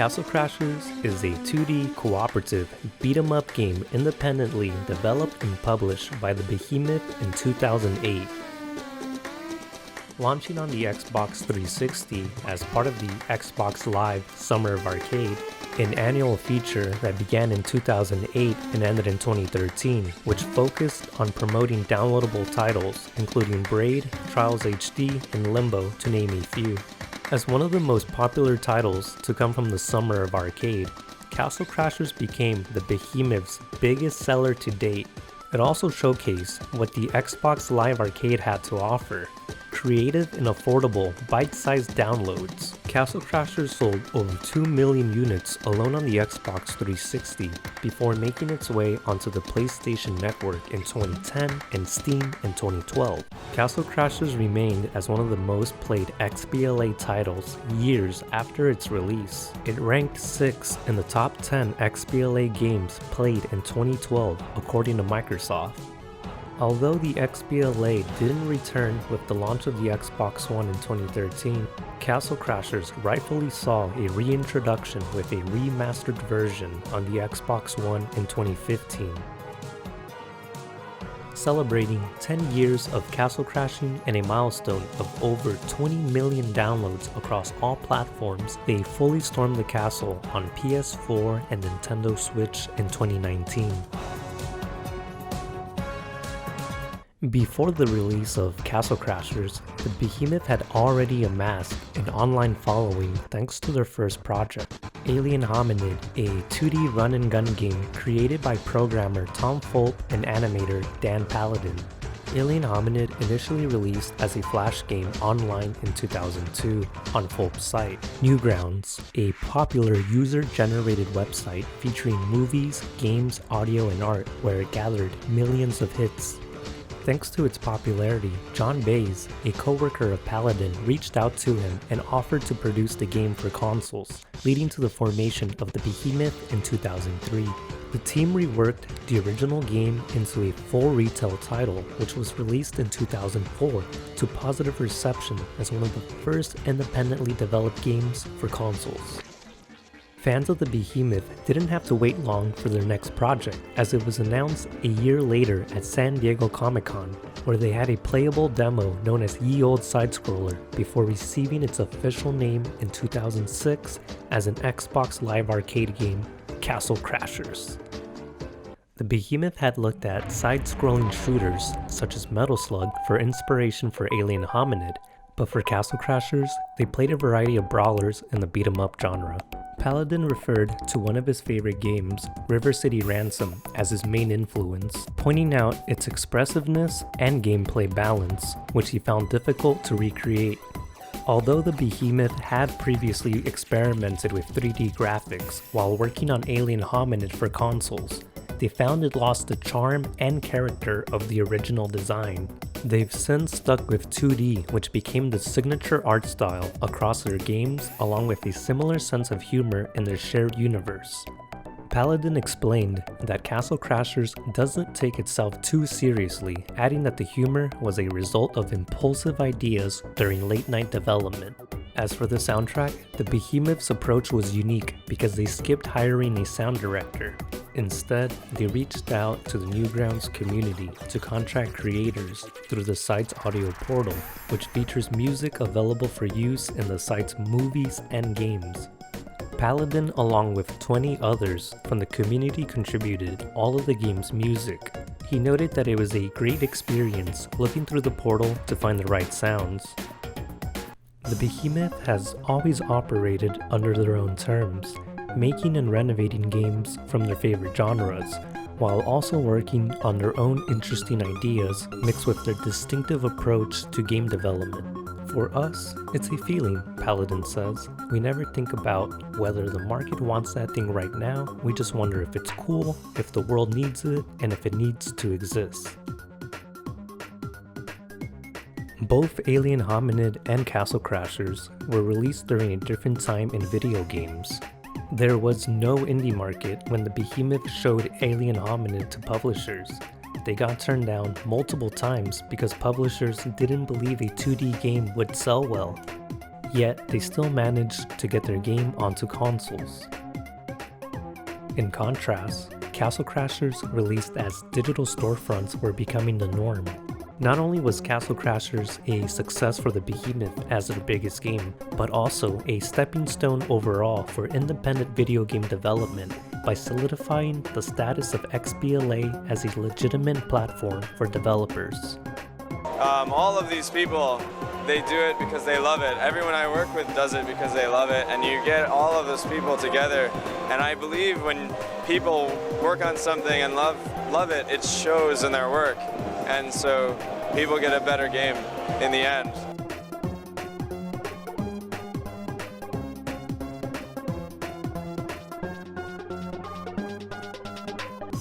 Castle Crashers is a 2D cooperative beat-em-up game independently developed and published by the Behemoth in 2008. Launching on the Xbox 360 as part of the Xbox Live Summer of Arcade, an annual feature that began in 2008 and ended in 2013, which focused on promoting downloadable titles including Braid, Trials HD, and Limbo, to name a few. As one of the most popular titles to come from the Summer of Arcade, Castle Crashers became the Behemoth's biggest seller to date. It also showcased what the Xbox Live Arcade had to offer: creative and affordable bite-sized downloads. Castle Crashers sold over 2 million units alone on the Xbox 360 before making its way onto the PlayStation Network in 2010 and Steam in 2012. Castle Crashers remained as one of the most played XBLA titles years after its release. It ranked 6th in the top 10 XBLA games played in 2012 according to Microsoft. Although the XBLA didn't return with the launch of the Xbox One in 2013, Castle Crashers rightfully saw a reintroduction with a remastered version on the Xbox One in 2015. Celebrating 10 years of castle crashing and a milestone of over 20 million downloads across all platforms, they fully stormed the castle on PS4 and Nintendo Switch in 2019. Before the release of Castle Crashers, the Behemoth had already amassed an online following thanks to their first project, Alien Hominid, a 2D run-and-gun game created by programmer Tom Fulp and animator Dan Paladin. Alien Hominid initially released as a flash game online in 2002 on Fulp's site, Newgrounds, a popular user-generated website featuring movies, games, audio, and art, where it gathered millions of hits. Thanks to its popularity, John Baez, a co-worker of Paladin, reached out to him and offered to produce the game for consoles, leading to the formation of the Behemoth in 2003. The team reworked the original game into a full retail title, which was released in 2004 to positive reception as one of the first independently developed games for consoles. Fans of the Behemoth didn't have to wait long for their next project, as it was announced a year later at San Diego Comic-Con, where they had a playable demo known as Ye Olde Side-Scroller before receiving its official name in 2006 as an Xbox Live Arcade game, Castle Crashers. The Behemoth had looked at side-scrolling shooters such as Metal Slug for inspiration for Alien Hominid, but for Castle Crashers, they played a variety of brawlers in the beat-em-up genre. Paladin referred to one of his favorite games, River City Ransom, as his main influence, pointing out its expressiveness and gameplay balance, which he found difficult to recreate. Although the Behemoth had previously experimented with 3D graphics while working on Alien Hominid for consoles, they found it lost the charm and character of the original design. They've since stuck with 2D, which became the signature art style across their games, along with a similar sense of humor in their shared universe. Paladin explained that Castle Crashers doesn't take itself too seriously, adding that the humor was a result of impulsive ideas during late-night development. As for the soundtrack, the Behemoth's approach was unique because they skipped hiring a sound director. Instead, they reached out to the Newgrounds community to contract creators through the site's audio portal, which features music available for use in the site's movies and games. Paladin, along with 20 others from the community, contributed all of the game's music. He noted that it was a great experience looking through the portal to find the right sounds. The Behemoth has always operated under their own terms, making and renovating games from their favorite genres, while also working on their own interesting ideas mixed with their distinctive approach to game development. For us, it's a feeling, Paladin says. We never think about whether the market wants that thing right now, we just wonder if it's cool, if the world needs it, and if it needs to exist. Both Alien Hominid and Castle Crashers were released during a different time in video games. There was no indie market when the Behemoth showed Alien Hominid to publishers. They got turned down multiple times because publishers didn't believe a 2D game would sell well. yet they still managed to get their game onto consoles. In contrast, Castle Crashers released as digital storefronts were becoming the norm. Not only was Castle Crashers a success for the Behemoth as their biggest game, but also a stepping stone overall for independent video game development by solidifying the status of XBLA as a legitimate platform for developers. All of these people, they do it because they love it. Everyone I work with does it because they love it, and you get all of those people together. And I believe when people work on something and love it, it shows in their work. And so people get a better game in the end.